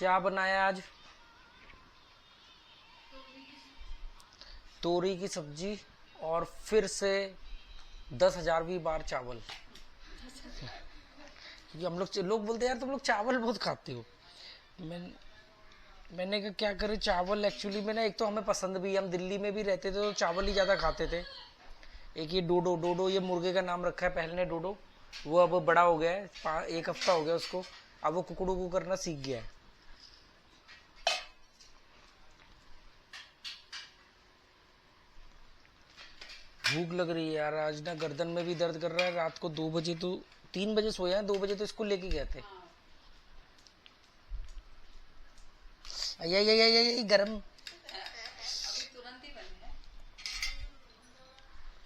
क्या बनाया आज? तोरी की सब्जी और फिर से 10,000वीं बार चावल। क्योंकि हम लोग बोलते हैं यार तुम लोग चावल बहुत खाते हो। मैंने कहा क्या करें, चावल एक्चुअली में ना, एक तो हमें पसंद भी, हम दिल्ली में भी रहते थे तो चावल ही ज़्यादा खाते थे। एक ये डोडो डोडो, ये मुर्गे का नाम रखा है पहले ने डोडो, वो अब बड़ा हो गया है, 1 हफ्ता हो गया उसको, अब वो कुकड़ू करना सीख गया है। भूख लग रही है यार, आज ना गर्दन में भी दर्द कर रहा है। रात को 2 बजे, तो 3 बजे सोया है, 2 बजे तो इसको लेके गए थे। ये गरम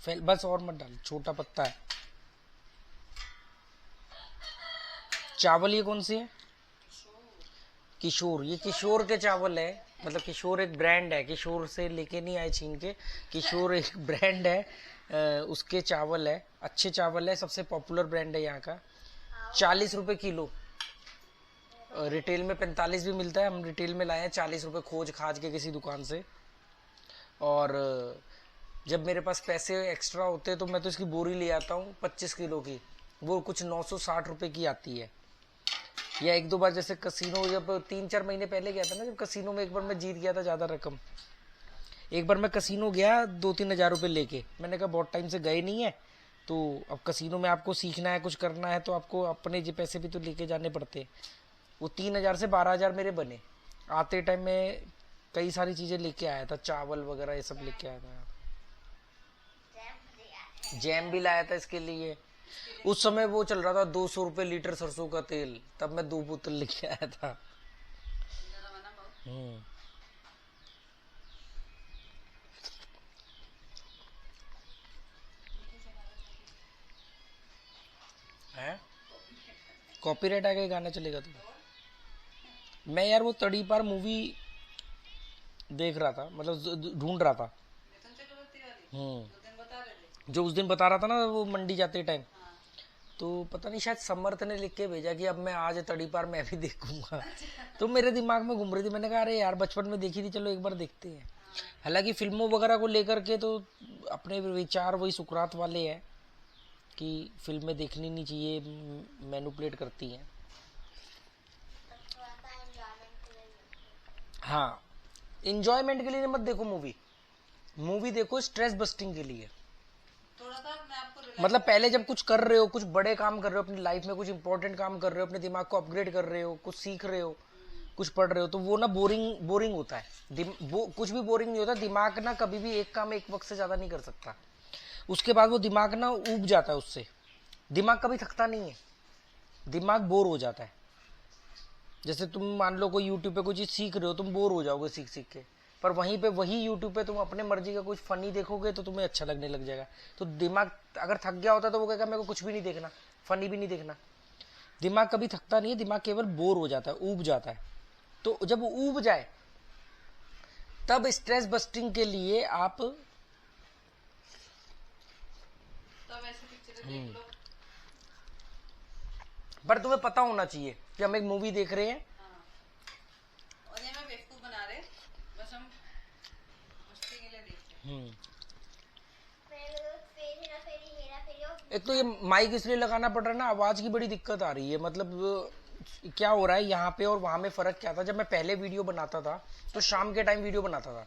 फैल, बस और मत डाल, छोटा पत्ता है। चावल ये कौन सी है? किशोर, ये किशोर के चावल है, मतलब किशोर एक ब्रांड है, किशोर से लेके नहीं आए छीन के, किशोर एक ब्रांड है, उसके चावल है, अच्छे चावल है, सबसे पॉपुलर ब्रांड है यहाँ का। 40 रुपए किलो, रिटेल में 45 भी मिलता है, हम रिटेल में लाए हैं 40 रुपए खोज खाज के किसी दुकान से। और जब मेरे पास पैसे एक्स्ट्रा होते हैं तो मैं तो इसकी बोरी ले आता हूँ 25 किलो की, वो कुछ 960 रुपए की आती है। या 1-2 बार जैसे कसिनो, जब 3-4 महीने पहले गया था ना, जब कसिनो में एक बार मैं जीत गया था ज़्यादा रकम। एक बार मैं कसिनो गया 2-3 हज़ार रुपये लेके, मैंने कहा बहुत टाइम से गए नहीं है, तो अब कसिनो में आपको सीखना है, कुछ करना है, तो आपको अपने जो पैसे भी तो लेके जाने पड़ते हैं। वो 3,000 से 12,000 मेरे बने। आते टाइम में कई सारी चीज़ें लेके आया था, चावल वगैरह ये सब लेके आया था, जैम भी लाया था इसके लिए। उस समय वो चल रहा था 200 रुपये लीटर सरसों का तेल, तब मैं 2 बोतल लेके आया था। है कॉपीराइट आ गया, गाना चलेगा तो। मैं यार वो तड़ी पार मूवी देख रहा था, मतलब ढूंढ रहा था। जो उस दिन बता रहा था ना, वो मंडी जाते टाइम, तो पता नहीं शायद समर्थ ने लिख के भेजा कि अब मैं आज तड़ी पार मैं भी देखूंगा। तो मेरे दिमाग में घूम रही थी, मैंने कहा अरे यार बचपन में देखी थी, चलो एक बार देखते हैं। हालांकि फिल्मों वगैरह को लेकर के तो अपने विचार वही सुकरात वाले हैं कि फिल्में देखनी नहीं चाहिए, मैनिपुलेट करती हैं। हाँ, इंजॉयमेंट के लिए मत देखो मूवी, मूवी देखो स्ट्रेस बस्टिंग के लिए। थोड़ा सा मैं आपको मतलब पहले जब कुछ कर रहे हो, कुछ बड़े काम कर रहे हो अपनी लाइफ में, कुछ इंपॉर्टेंट काम कर रहे हो, अपने दिमाग को अपग्रेड कर रहे हो, कुछ सीख रहे हो, कुछ पढ़ रहे हो, तो वो ना बोरिंग होता है। वो कुछ भी बोरिंग नहीं होता, दिमाग ना कभी भी एक काम एक वक्त से ज्यादा नहीं कर सकता। उसके बाद वो दिमाग ना ऊब जाता है, उससे दिमाग कभी थकता नहीं है, दिमाग बोर हो जाता है। जैसे तुम मान लो कोई यूट्यूब पे कोई चीज सीख रहे हो, तुम बोर हो जाओगे सीख सीख के, पर वहीं पे वही यूट्यूब पे तुम अपने मर्जी का कुछ फनी देखोगे तो तुम्हें अच्छा लगने लग जाएगा। तो दिमाग अगर थक गया होता तो वो कहेगा मेरे को कुछ भी नहीं देखना, फनी भी नहीं देखना। दिमाग कभी थकता नहीं है, दिमाग केवल बोर हो जाता है, ऊब जाता है। तो जब वो ऊब जाए तब स्ट्रेस बस्टिंग के लिए आप पर तुम्हें पता होना चाहिए कि हम एक मूवी देख रहे हैं, और ये मैं बेवकूफ बना रहे, बस हम मस्ती के लिए देखते हैं। एक तो ये माइक इसलिए लगाना पड़ रहा है ना, आवाज की बड़ी दिक्कत आ रही है। मतलब क्या हो रहा है यहाँ पे और वहां में फर्क क्या था, जब मैं पहले वीडियो बनाता था तो शाम के टाइम वीडियो बनाता था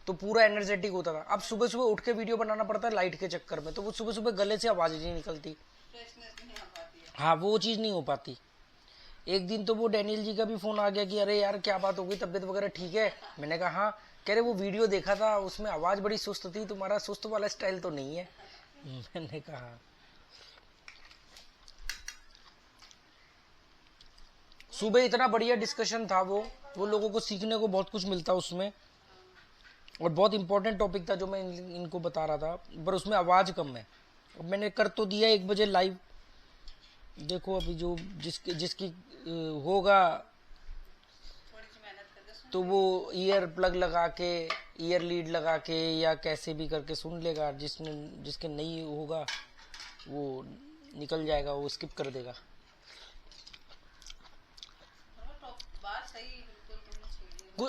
तो पूरा एनर्जेटिक होता था। अब सुबह सुबह उठ के वीडियो बनाना पड़ता है लाइट के चक्कर में, तो वो सुबह सुबह गले से आवाज नहीं निकलती, हाँ वो चीज नहीं हो पाती। एक दिन तो वो डैनियल जी का भी फोन आ गया कि अरे यार क्या बात हो गई, तबीयत वगैरह ठीक है? मैंने कहा हाँ। कह रहे वो वीडियो देखा था उसमें आवाज बड़ी सुस्त थी, तुम्हारा सुस्त वाला स्टाइल तो नहीं है। मैंने कहा सुबह इतना बढ़िया डिस्कशन था, वो लोगों को सीखने को बहुत कुछ मिलता उसमें, और बहुत इंपॉर्टेंट टॉपिक था जो मैं इनको बता रहा था, पर उसमें आवाज कम है। अब मैंने कर तो दिया 1 बजे लाइव, देखो अभी जो जिसकी होगा तो वो ईयर प्लग लगा के, ईयर लीड लगा के या कैसे भी करके सुन लेगा, जिसके नहीं होगा वो निकल जाएगा, वो स्किप कर देगा।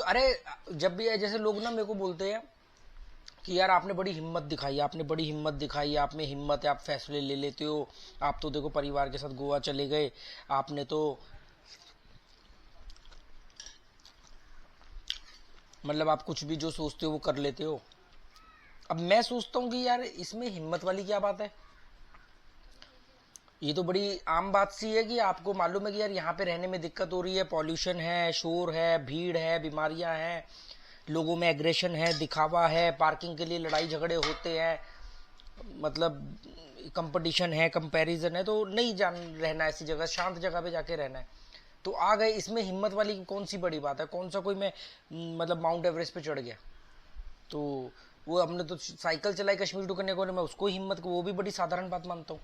अरे जब भी जैसे लोग ना मेरे को बोलते हैं कि यार आपने बड़ी हिम्मत दिखाई, आपने बड़ी हिम्मत दिखाई, आप में हिम्मत है, आप फैसले ले लेते हो, आप तो देखो परिवार के साथ गोवा चले गए, आपने तो मतलब आप कुछ भी जो सोचते हो वो कर लेते हो। अब मैं सोचता हूँ कि यार इसमें हिम्मत वाली क्या बात है। ये तो बड़ी आम बात सी है कि आपको मालूम है कि यार यहाँ पे रहने में दिक्कत हो रही है, पॉल्यूशन है, शोर है, भीड़ है, बीमारियां हैं, लोगों में एग्रेशन है, दिखावा है, पार्किंग के लिए लड़ाई झगड़े होते हैं, मतलब कंपटीशन है, कंपैरिजन है, तो नहीं जान रहना ऐसी जगह, शांत जगह पे जाके रहना है। तो आ गए, इसमें हिम्मत वाली कौन सी बड़ी बात है। कौन सा कोई मैं मतलब माउंट एवरेस्ट पे चढ़ गया, तो वो हमने तो साइकिल चलाई कश्मीर टू कन्याकुमारी, मैं उसको हिम्मत को वो भी बड़ी साधारण बात मानता हूँ।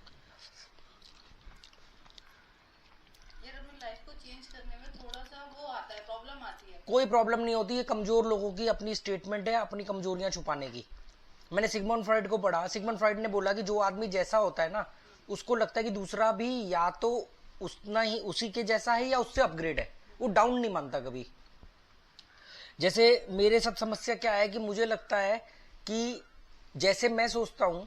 कोई प्रॉब्लम नहीं होती है, कमजोर लोगों की अपनी स्टेटमेंट है, अपनी कमजोरियां छुपाने की। मैंने सिगमंड फ्रॉइड को पढ़ा, सिगमंड फ्रॉइड ने बोला कि जो आदमी जैसा होता है ना, उसको लगता है कि दूसरा भी या तो उतना ही उसी के जैसा है या उससे अपग्रेड है, वो डाउन नहीं मानता कभी। जैसे मेरे साथ समस्या क्या है कि मुझे लगता है कि जैसे मैं सोचता हूं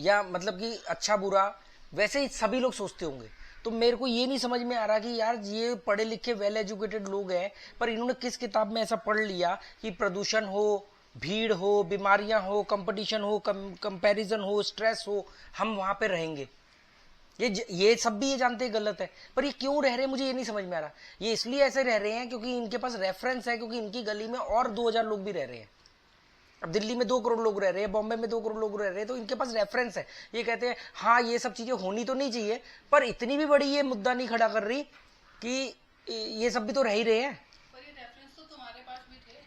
या मतलब कि अच्छा बुरा वैसे ही सभी लोग सोचते होंगे, तो मेरे को ये नहीं समझ में आ रहा कि यार ये पढ़े लिखे वेल एजुकेटेड लोग हैं, पर इन्होंने किस किताब में ऐसा पढ़ लिया कि प्रदूषण हो, भीड़ हो, बीमारियां हो, कंपटीशन हो, कंपैरिजन हो, स्ट्रेस हो, हम वहां पे रहेंगे। ये सब भी ये जानते हैं गलत है, पर ये क्यों रह रहे हैं मुझे ये नहीं समझ में आ रहा। ये इसलिए ऐसे रह रहे हैं क्योंकि इनके पास रेफरेंस है, क्योंकि इनकी गली में और 2000 लोग भी रह रहे हैं। अब दिल्ली में 2 करोड़ लोग रह रहे हैं, बॉम्बे में 2 करोड़ लोग रह रहे हैं, तो इनके पास रेफरेंस है। ये कहते हैं हाँ ये सब चीजें होनी तो नहीं चाहिए, पर इतनी भी बड़ी ये मुद्दा नहीं खड़ा कर रही कि ये सब भी तो रह ही रहे हैं। पर ये रेफरेंस तो तुम्हारे पास भी थे,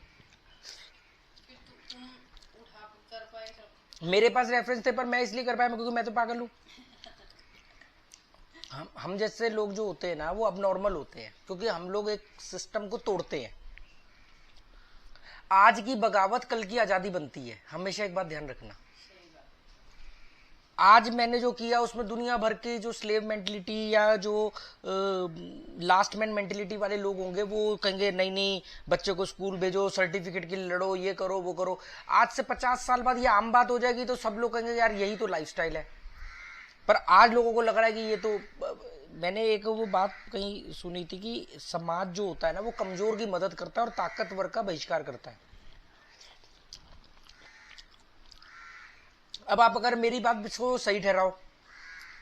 कि तुम उठा कर पाए सब। मेरे पास रेफरेंस थे, पर मैं इसलिए कर पाया क्योंकि मैं तो पागल हूं। हम जैसे लोग जो होते हैं ना वो अब नॉर्मल होते हैं, क्योंकि हम लोग एक सिस्टम को तोड़ते हैं। आज की बगावत कल की आजादी बनती है, हमेशा एक बात ध्यान रखना। आज मैंने जो किया उसमें दुनिया भर के जो स्लेव मेंटलिटी या जो लास्ट मैन मेंटलिटी वाले लोग होंगे वो कहेंगे नहीं नहीं बच्चे को स्कूल भेजो, सर्टिफिकेट के लिए लड़ो, ये करो वो करो। आज से 50 साल बाद ये आम बात हो जाएगी, तो सब लोग कहेंगे यार यही तो लाइफस्टाइल है। पर आज लोगों को लग रहा है कि ये तो, मैंने एक वो बात कहीं सुनी थी कि समाज जो होता है ना वो कमजोर की मदद करता है और ताकतवर का बहिष्कार करता है। अब आप अगर मेरी बात को सही ठहराओ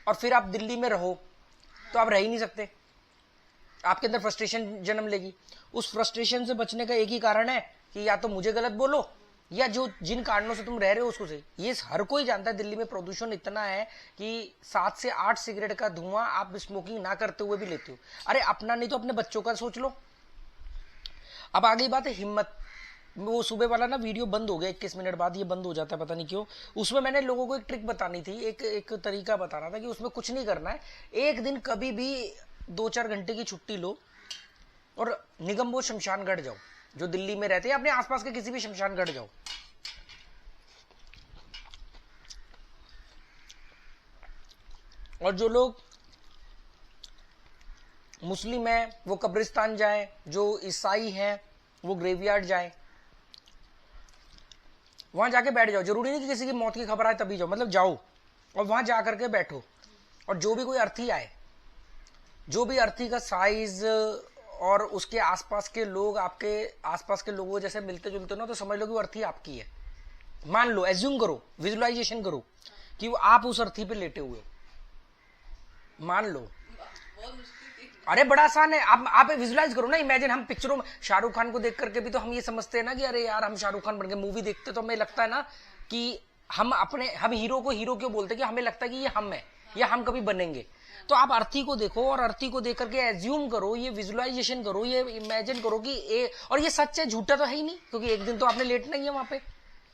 और फिर आप दिल्ली में रहो, तो आप रह ही नहीं सकते, आपके अंदर फ्रस्ट्रेशन जन्म लेगी। उस फ्रस्ट्रेशन से बचने का एक ही कारण है कि या तो मुझे गलत बोलो या जो जिन कारणों से तुम रह रहे हो उसको सही। ये हर कोई जानता है दिल्ली में प्रदूषण इतना है कि 7 से 8 सिगरेट का धुआं आप स्मोकिंग ना करते हुए भी लेते हो। अरे अपना नहीं तो अपने बच्चों का सोच लो। अब आ गई बात है हिम्मत। वो सुबह वाला ना वीडियो बंद हो गया, 21 मिनट बाद ये बंद हो जाता है, पता नहीं क्यों। उसमें मैंने लोगों को एक ट्रिक बतानी थी, एक तरीका बताना था कि उसमें कुछ नहीं करना है। एक दिन कभी भी 2-4 घंटे की छुट्टी लो और निगमबोध शमशान घाट जाओ, जो दिल्ली में रहते हैं, अपने आसपास के किसी भी शमशान घाट जाओ। और जो लोग मुस्लिम हैं वो कब्रिस्तान जाएं, जो ईसाई हैं वो ग्रेवयार्ड जाएं, वहां जाके बैठ जाओ। जरूरी नहीं कि किसी की मौत की खबर आए तभी जाओ, मतलब जाओ और वहां जाकर के बैठो। और जो भी कोई अर्थी आए, जो भी अर्थी का साइज और उसके आसपास के लोग आपके आसपास के लोगों जैसे मिलते जुलते ना, तो समझ लो कि वो अर्थी आपकी है। मान लो, एज्यूम करो, विजुअलाइजेशन करो कि वो आप उस अर्थी पे लेटे हुए, मान लो। अरे बड़ा आसान है, आप विजुलाइज करो ना, इमेजिन। हम पिक्चरों में शाहरुख खान को देख करके भी तो हम ये समझते हैं ना कि अरे यार हम शाहरुख खान बन गए। मूवी देखते तो हमें लगता है ना कि हम हीरो को हीरो क्यों बोलते हैं, कि हमें लगता है कि ये हम है या हम कभी बनेंगे। तो आप अर्थी को देखो और अर्थी को देख करके एज्यूम करो, ये विजुअलाइजेशन करो, ये इमेजिन करो कि और ये सच है, झूठा तो है ही नहीं, क्योंकि एक दिन तो आपने लेटना ही है वहां पे।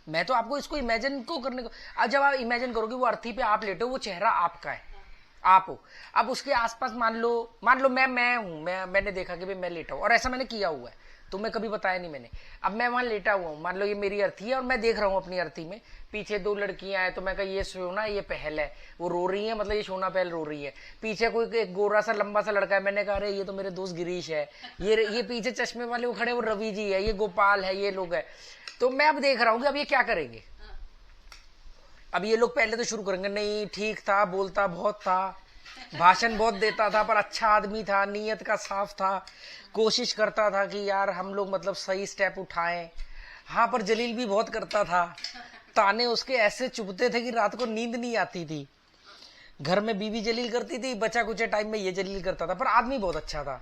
मैं तो आपको इसको इमेजिन को करने को, अब जब आप इमेजिन करो कि वो अर्थी पे आप लेटे हो, वो चेहरा आपका है, आप हो। अब उसके आसपास मान लो मैं हूं, मैंने देखा कि भाई मैं लेटा हूं और ऐसा मैंने किया हुआ है, तुम्हें कभी बताया नहीं मैंने। अब मैं वहां लेटा हुआ हूँ, मान लो ये मेरी अर्थी है और मैं देख रहा हूँ अपनी अर्थी में पीछे 2 लड़कियां हैं, तो मैं कहा ये सोना ये पहल है, वो रो रही है, मतलब ये सोना पहल रो रही है। पीछे कोई एक गोरा सा लंबा सा लड़का है, मैंने कहा अरे ये तो मेरे दोस्त गिरीश है, ये पीछे चश्मे वाले वो खड़े वो रवि जी है, ये गोपाल है, ये लोग है। तो मैं अब देख रहा हूँ कि अब ये क्या करेंगे। अब ये लोग पहले तो शुरू करेंगे, नहीं ठीक था, बोलता बहुत था, भाषण बहुत देता था, पर अच्छा आदमी था, नीयत का साफ था, कोशिश करता था कि यार हम लोग मतलब सही स्टेप उठाएं। हाँ पर जलील भी बहुत करता था, ताने उसके ऐसे चुभते थे कि रात को नींद नहीं आती थी। घर में बीवी जलील करती थी, बचा कुछ टाइम में ये जलील करता था, पर आदमी बहुत अच्छा था।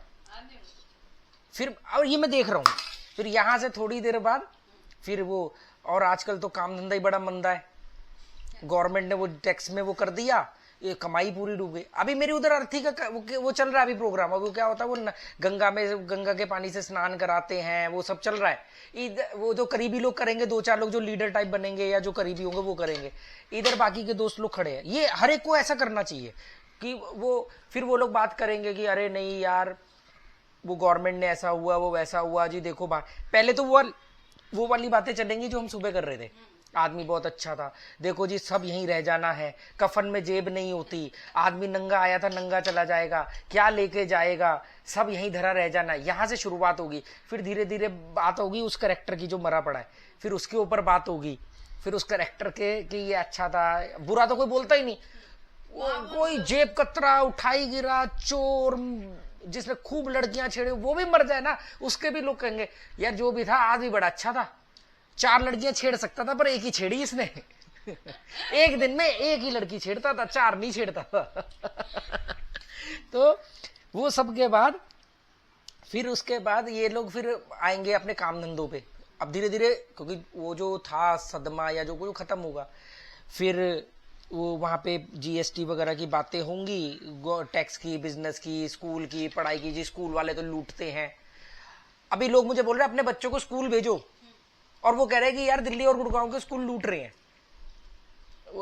फिर और ये मैं देख रहा हूँ, फिर यहां से थोड़ी देर बाद फिर वो, और आजकल तो काम धंधा ही बड़ा मंदा है, गवर्नमेंट ने वो टैक्स में वो कर दिया, ये कमाई पूरी डूब गई। अभी मेरी उधर अर्थी का वो चल रहा है अभी प्रोग्राम, वो क्या होता है वो गंगा में गंगा के पानी से स्नान कराते हैं, वो सब चल रहा है। इधर वो जो करीबी लोग करेंगे, 2-4 लोग जो लीडर टाइप बनेंगे या जो करीबी होंगे वो करेंगे, इधर बाकी के दोस्त लोग खड़े हैं। ये हर एक को ऐसा करना चाहिए कि वो फिर वो लोग बात करेंगे कि अरे नहीं यार वो गवर्नमेंट ने ऐसा हुआ, वो वैसा हुआ जी, देखो पहले तो वो वाली बातें चलेंगी जो हम सुबह कर रहे थे, आदमी बहुत अच्छा था, देखो जी सब यहीं रह जाना है, कफन में जेब नहीं होती, आदमी नंगा आया था नंगा चला जाएगा, क्या लेके जाएगा, सब यहीं धरा रह जाना। यहाँ से शुरुआत होगी, फिर धीरे धीरे बात होगी उस करेक्टर की जो मरा पड़ा है, फिर उसके ऊपर बात होगी, फिर उस करेक्टर के कि ये अच्छा था, बुरा तो कोई बोलता ही नहीं, कोई जेब कतरा उठाई गिरा चोर जिसने खूब लड़कियां छेड़ी वो भी मर जाए ना, उसके भी लोग कहेंगे यार जो भी था आदमी बड़ा अच्छा था, 4 लड़कियां छेड़ सकता था पर एक ही छेड़ी इसने एक दिन में एक ही लड़की छेड़ता था, 4 नहीं छेड़ता था तो वो सब के बाद फिर उसके बाद ये लोग फिर आएंगे अपने काम धंधों पे। अब धीरे धीरे क्योंकि वो जो था सदमा या जो खत्म होगा, फिर वो वहाँ पे जीएसटी वगैरह की बातें होंगी, टैक्स की, बिजनेस की, स्कूल की, पढ़ाई की, जी स्कूल वाले तो लूटते हैं। अभी लोग मुझे बोल रहे हैं अपने बच्चों को स्कूल भेजो, और वो कह रहे हैं कि यार दिल्ली और गुड़गांव के स्कूल लूट रहे हैं।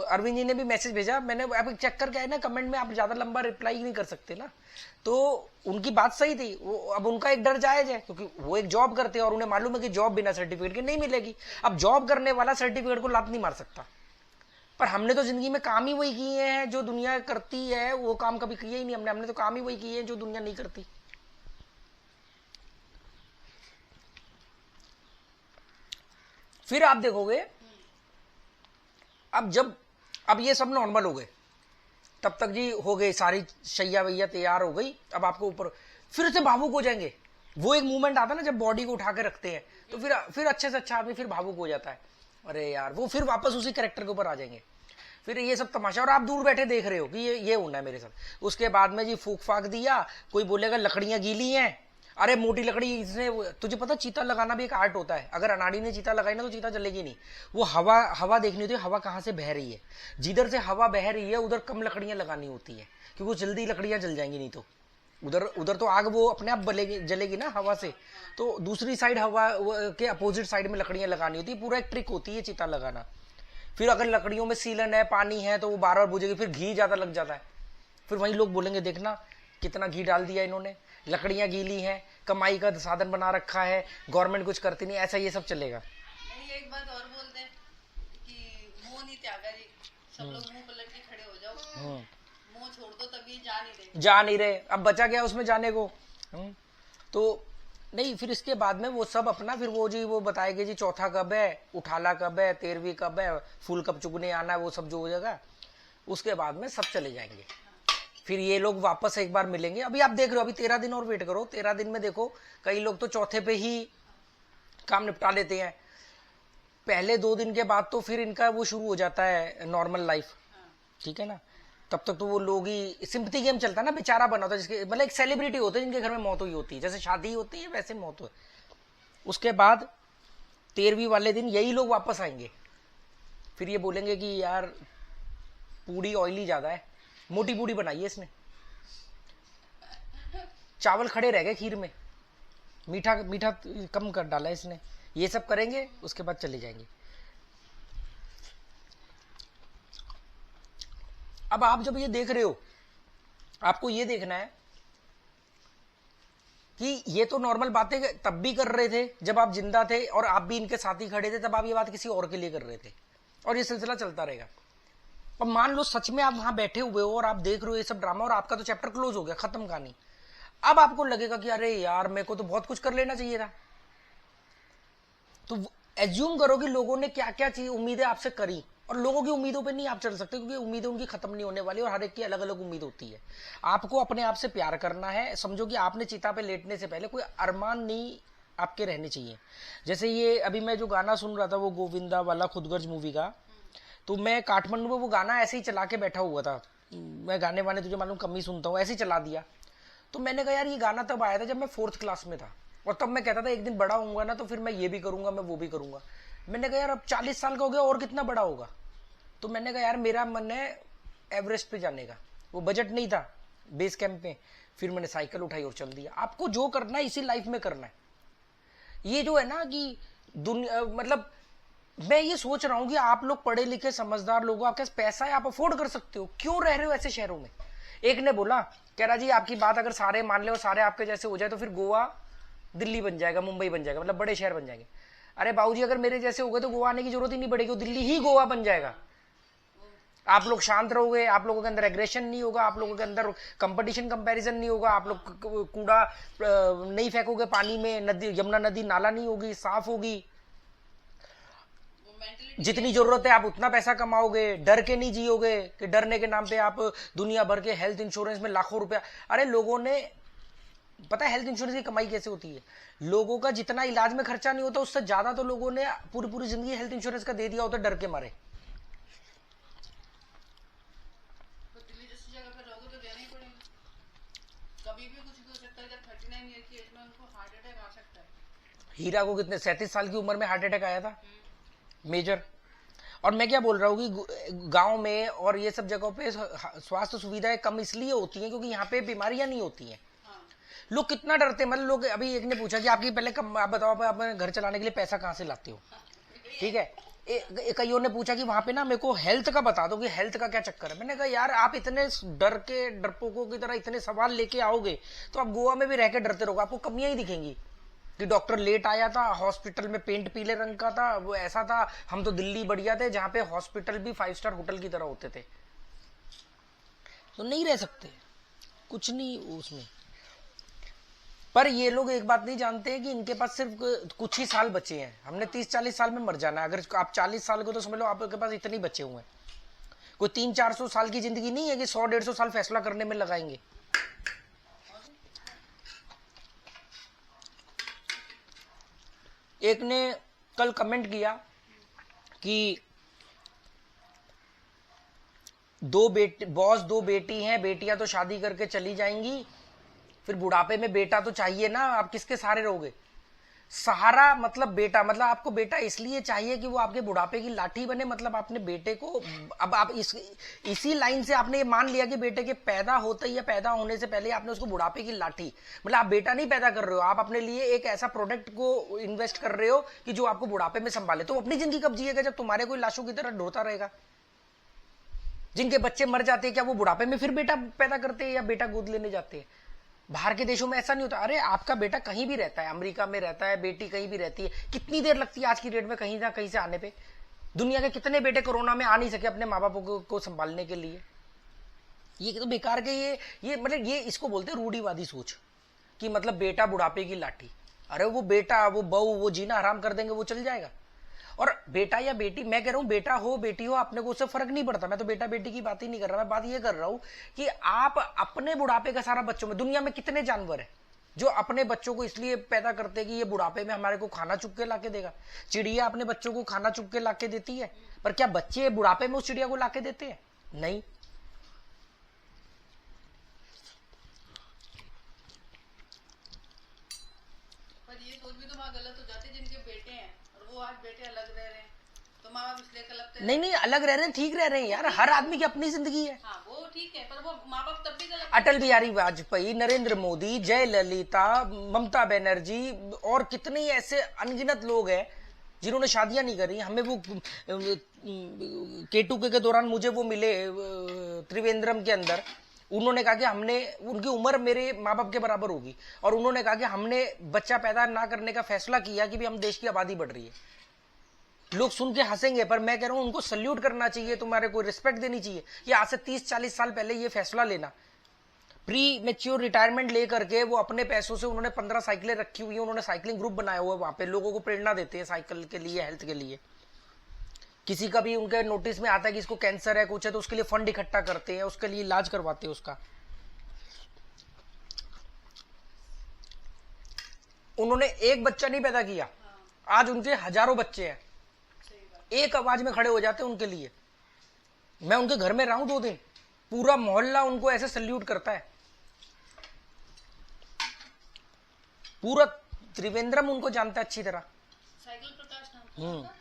अरविंद जी ने भी मैसेज भेजा, मैंने अब चेक करके आया ना कमेंट में, आप ज्यादा लंबा रिप्लाई नहीं कर सकते ना, तो उनकी बात सही थी। वो अब उनका एक डर जायज है क्योंकि वो एक जॉब करते हैं और उन्हें मालूम है कि जॉब बिना सर्टिफिकेट के नहीं मिलेगी। अब जॉब करने वाला सर्टिफिकेट को लात नहीं मार सकता, पर हमने तो जिंदगी में काम ही वही किए हैं जो दुनिया करती है, वो काम कभी किए ही नहीं हमने तो काम ही वही किए हैं जो दुनिया नहीं करती। फिर आप देखोगे अब ये सब नॉर्मल हो गए, तब तक जी हो गए, सारी शैया वैया तैयार हो गई, अब आपको ऊपर फिर से भावुक हो जाएंगे। वो एक मूवमेंट आता है ना जब बॉडी को उठा के रखते हैं, तो फिर अच्छे से अच्छा आदमी फिर भावुक हो जाता है, अरे यार वो फिर वापस उसी कैरेक्टर के ऊपर आ जाएंगे। फिर ये सब तमाशा, और आप दूर बैठे देख रहे हो कि ये होना है मेरे साथ। उसके बाद में जी फूक फाक दिया, कोई बोलेगा लकड़ियां गीली हैं, अरे मोटी लकड़ी इसने, तुझे पता चीता लगाना भी एक आर्ट होता है, अगर अनाड़ी ने चीता लगाई ना तो चीता जलेगी नहीं। वो हवा देखनी होती है, हवा कहाँ से बह रही है, जिधर से हवा बह रही है उधर कम लकड़ियां लगानी होती है, क्योंकि जल्दी लकड़ियां जल जाएंगी, नहीं तो उधर तो आग वो अपने आप जलेगी ना हवा से, तो दूसरी साइड हवा के अपोजिट साइड में लकड़ियां लगानी होती है, पूरा एक ट्रिक होती है चीता लगाना। फिर अगर लकड़ियों में सीलन है, पानी है, तो वो बार-बार बुझेगी, फिर घी ज्यादा लग जाता है, फिर वही लोग बोलेंगे देखना कितना घी डाल दिया इन्होंने, लकड़ियां गीली हैं, कमाई का साधन बना रखा है, गवर्नमेंट कुछ करती नहीं, ऐसा ये सब चलेगा। नहीं, एक बात और बोलते हैं कि मुंह नहीं त्यागा जी, सब लोग मुंह पलट के खड़े हो जाओ, मुंह छोड़ दो तभी जा नहीं रहे, अब बचा गया उसमें जाने को। तो नहीं, फिर इसके बाद में वो सब अपना फिर वो जी वो बताएंगे जी चौथा कब है, उठाला कब है, 13वीं कब है, फूल कब चुगने आना है, वो सब जो हो जाएगा, उसके बाद में सब चले जाएंगे। फिर ये लोग वापस एक बार मिलेंगे। अभी आप देख रहे हो, अभी 13 दिन और वेट करो, 13 दिन में देखो कई लोग तो चौथे पे ही काम निपटा लेते हैं, पहले 2 दिन के बाद तो फिर इनका वो शुरू हो जाता है नॉर्मल लाइफ, ठीक है ना। तब तक तो वो लोग ही सिंपैथी गेम चलता है ना, बेचारा बना होता है जिसके मतलब एक सेलिब्रिटी होते हैं जिनके घर में मौत हुई होती है, जैसे शादी होती है वैसे मौत हो। उसके बाद 13वीं वाले दिन यही लोग वापस आएंगे, फिर ये बोलेंगे कि यार पूड़ी ऑयली ज्यादा है, मोटी पूड़ी बनाई है इसने, चावल खड़े रह गए खीर में, मीठा मीठा कम कर डाला है इसने, ये सब करेंगे, उसके बाद चले जाएंगे। अब आप जब ये देख रहे हो, आपको ये देखना है कि ये तो नॉर्मल बातें तब भी कर रहे थे जब आप जिंदा थे और आप भी इनके साथ ही खड़े थे, तब आप ये बात किसी और के लिए कर रहे थे और ये सिलसिला चलता रहेगा। और मान लो सच में आप वहां बैठे हुए हो और आप देख रहे हो ये सब ड्रामा और आपका तो चैप्टर क्लोज हो गया, खत्म कहानी। अब आपको लगेगा कि अरे यार मेरे को तो बहुत कुछ कर लेना चाहिए था। तो एज्यूम करो कि लोगों ने क्या क्या चीज उम्मीदें आपसे करी, और लोगों की उम्मीदों पे नहीं आप चल सकते क्योंकि उम्मीदें उनकी खत्म नहीं होने वाली और हर एक की अलग अलग उम्मीद होती है। आपको अपने आप से प्यार करना है। समझो कि आपने चिता पे लेटने से पहले कोई अरमान नहीं आपके रहने चाहिए। जैसे ये अभी मैं जो गाना सुन रहा था वो गोविंदा वाला खुदगर्ज मूवी का, तो मैं काठमांडू में वो गाना ऐसे ही चला के बैठा हुआ था। मैं गाने वाने तुझे मालूम कम ही सुनता हूँ, ऐसे ही चला दिया। तो मैंने कहा यार ये गाना तब आया था जब मैं 4th क्लास में था और तब मैं कहता था एक दिन बड़ा होऊंगा ना तो फिर मैं ये भी करूंगा, मैं वो भी करूंगा। मैंने कहा यार अब 40 साल का हो गया और कितना बड़ा होगा। तो मैंने कहा यार मेरा मन है एवरेस्ट पे जाने का। वो बजट नहीं था बेस कैंप में, फिर मैंने साइकिल उठाई और चल दिया। आपको जो करना है इसी लाइफ में करना है। ये जो है ना कि दुनिया मतलब मैं ये सोच रहा हूं कि आप लोग पढ़े लिखे समझदार लोग, आपके पास पैसा है, आप अफोर्ड कर सकते हो, क्यों रह रहे हो ऐसे शहरों में। एक ने बोला कह रहा जी आपकी बात अगर सारे मान ले और सारे आपके जैसे हो जाए तो फिर गोवा दिल्ली बन जाएगा, मुंबई बन जाएगा, मतलब बड़े शहर बन जाएंगे। अरे बाबूजी अगर मेरे जैसे हो गए तो गोवा आने की जरूरत ही नहीं पड़ेगी, दिल्ली ही गोवा बन जाएगा। आप लोग शांत रहोगे, आप लोगों के अंदर एग्रेशन नहीं होगा, आप लोगों के अंदर कंपटीशन कंपैरिजन नहीं होगा, आप लोग कूड़ा नहीं फेंकोगे पानी में, नदी यमुना नदी नाला नहीं होगी, साफ होगी। जितनी जरूरत है आप उतना पैसा कमाओगे, डर के नहीं जियोगे कि डरने के नाम पे आप दुनिया भर के हेल्थ इंश्योरेंस में लाखों रुपया। अरे लोगों ने पता है हेल्थ इंश्योरेंस की कमाई कैसे होती है, लोगों का जितना इलाज में खर्चा नहीं होता उससे ज्यादा तो लोगों ने पूरी पूरी जिंदगी हेल्थ इंश्योरेंस का दे दिया होता डर के मारे। दिल्ली जैसी जगह पे रहोगे तो देना ही पड़ेगा, कभी भी कुछ भी हो सकता है। जब 39 ईयर की एज में उनको हार्ट अटैक आ सकता है। हीरा को कितने 37 साल की उम्र में हार्ट अटैक आया था मेजर। और मैं क्या बोल रहा हूँ कि गांव में और ये सब जगहों पे स्वास्थ्य सुविधाएं कम इसलिए होती हैं क्योंकि यहाँ पे बीमारियां नहीं होती हैं। लोग कितना डरते हैं, मतलब लोग अभी एक ने पूछा कि आपकी पहले आप बताओ आप घर चलाने के लिए पैसा कहाँ से लाते हो, ठीक है। कईयों ने पूछा कि वहां पे ना मेरे को हेल्थ का बता दो कि हेल्थ का क्या चक्कर है। मैंने कहा यार आप इतने डर के डरपोकों की तरह इतने सवाल लेके आओगे तो आप गोवा में भी रह के डरते रहोगे, आपको कमियां ही दिखेंगी कि डॉक्टर लेट आया था, हॉस्पिटल में पेंट पीले रंग का था, वो ऐसा था। हम तो दिल्ली बढ़िया थे जहां पे हॉस्पिटल भी 5 स्टार होटल की तरह होते थे। तो नहीं रह सकते, कुछ नहीं उसमें। पर ये लोग एक बात नहीं जानते हैं कि इनके पास सिर्फ कुछ ही साल बचे हैं। हमने 30-40 साल में मर जाना है। अगर आप 40 साल को तो समझ लो आपके पास इतने बचे हुए हैं। कोई 300-400 साल की जिंदगी नहीं है कि 100-150 साल फैसला करने में लगाएंगे। एक ने कल कमेंट किया कि बॉस 2 बेटी हैं, बेटियां तो शादी करके चली जाएंगी, फिर बुढ़ापे में बेटा तो चाहिए ना, आप किसके सहारे रहोगे। सहारा मतलब बेटा, मतलब आपको बेटा इसलिए चाहिए कि वो आपके बुढ़ापे की लाठी बने। मतलब आपने बेटे को अब आप इसी लाइन से आपने ये मान लिया कि बेटे के पैदा होते या पैदा होने से पहले आपने उसको बुढ़ापे की लाठी, मतलब आप बेटा नहीं पैदा कर रहे हो, आप अपने लिए एक ऐसा प्रोडक्ट को इन्वेस्ट कर रहे हो कि जो आपको बुढ़ापे में संभाले। तो अपनी जिंदगी कब जिएगा जब तुम्हारे कोई लाशों की तरह ढोता रहेगा। जिनके बच्चे मर जाते हैं क्या वो बुढ़ापे में फिर बेटा पैदा करते हैं या बेटा गोद लेने जाते हैं। बाहर के देशों में ऐसा नहीं होता। अरे आपका बेटा कहीं भी रहता है, अमेरिका में रहता है, बेटी कहीं भी रहती है, कितनी देर लगती है आज की डेट में कहीं ना कहीं से आने पे। दुनिया के कितने बेटे कोरोना में आ नहीं सके अपने माँ बाप को संभालने के लिए। ये तो बेकार के ये मतलब ये इसको बोलते हैं रूढ़िवादी सोच कि मतलब बेटा बुढ़ापे की लाठी। अरे वो बेटा वो बहू वो जीना हराम कर देंगे, वो चल जाएगा। और बेटा या बेटी, मैं कह रहा हूं बेटा हो बेटी हो अपने को उससे फर्क नहीं पड़ता। मैं तो बेटा बेटी की बात ही नहीं कर रहा, मैं बात ये कर रहा हूं कि आप अपने बुढ़ापे का सारा बच्चों में, दुनिया में कितने जानवर है जो अपने बच्चों को इसलिए पैदा करते हैं कि ये बुढ़ापे में हमारे को खाना चुग के लाके देगा। चिड़िया अपने बच्चों को खाना चुग के लाके देती है, पर क्या बच्चे बुढ़ापे में उस चिड़िया को लाके देते हैं? नहीं। पर ये सोच भी तो वहाँ गलत हो जाती है जिनके बेटे हैं और वो आज बेटे अलग रह रहे हैं तो माँ बाप इसलिए कलपते हैं। नहीं अलग रह रहे हैं, ठीक रह रहे हैं यार, हर आदमी की अपनी जिंदगी है। हाँ वो ठीक है, पर वो माँ बाप तब भी गलत। अटल बिहारी वाजपेयी, नरेंद्र मोदी, जयललिता, ममता बनर्जी और कितने ऐसे अनगिनत लोग हैं जिन्होंने शादियां नहीं करी। हमें वो K2K के दौरान मुझे वो मिले त्रिवेंद्रम के अंदर, उन्होंने कहा कि हमने, उनकी उम्र मेरे माँ बाप के बराबर होगी, और उन्होंने कहा कि हमने बच्चा पैदा ना करने का फैसला किया कि भी हम देश की आबादी बढ़ रही है। लोग सुन के हंसेंगे, पर मैं कह रहा हूं उनको सल्यूट करना चाहिए, तुम्हारे को रिस्पेक्ट देनी चाहिए। ये आज से 30-40 साल पहले ये फैसला लेना, प्री मेच्योर रिटायरमेंट लेकर के वो अपने पैसों से, उन्होंने 15 साइकिलें रखी हुई है, उन्होंने साइकिलिंग ग्रुप बनाया हुआ है, वहां पे लोगों को प्रेरणा देते हैं साइकिल के लिए, हेल्थ के लिए। किसी का भी उनके नोटिस में आता है कि इसको कैंसर है, कुछ है, तो उसके लिए फंड इकट्ठा करते हैं, उसके लिए इलाज करवाते हैं उसका। उन्होंने एक बच्चा नहीं पैदा किया, आज उनके हजारों बच्चे हैं, एक आवाज में खड़े हो जाते हैं उनके लिए। मैं उनके घर में रहा हूं 2 दिन, पूरा मोहल्ला उनको ऐसे सल्यूट करता है, पूरा त्रिवेंद्रम उनको जानता है अच्छी तरह। साइकिल प्रकाश नाम था।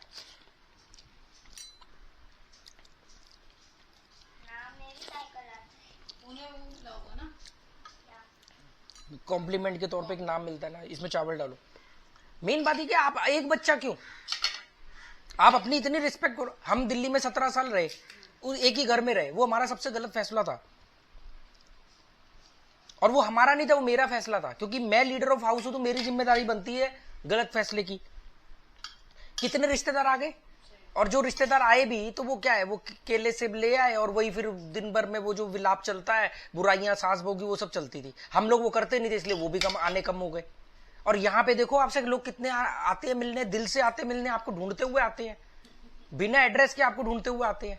उन्हें वो मिला होगा ना, कॉम्प्लीमेंट के तौर पे एक नाम मिलता है ना, इसमें चावल डालो। मेन बात है कि आप एक बच्चा क्यों, आप अपनी इतनी रिस्पेक्ट करो। हम दिल्ली में 17 साल रहे, एक ही घर में रहे, वो हमारा सबसे गलत फैसला था, और वो हमारा नहीं था, वो मेरा फैसला था, क्योंकि मैं लीडर ऑफ हाउस हूं, तो मेरी जिम्मेदारी बनती है गलत फैसले की। कितने रिश्तेदार आ गए, और जो रिश्तेदार आए भी तो वो क्या है, वो केले सेब ले आए, और वही फिर दिन भर में वो जो विलाप चलता है, बुराइयां, सास बहू की, वो सब चलती थी। हम लोग वो करते नहीं थे, इसलिए वो भी कम हो गए। और यहाँ पे देखो आपसे लोग कितने आते हैं मिलने, दिल से आते मिलने, आपको ढूंढते हुए आते हैं, बिना एड्रेस के आपको ढूंढते हुए आते हैं।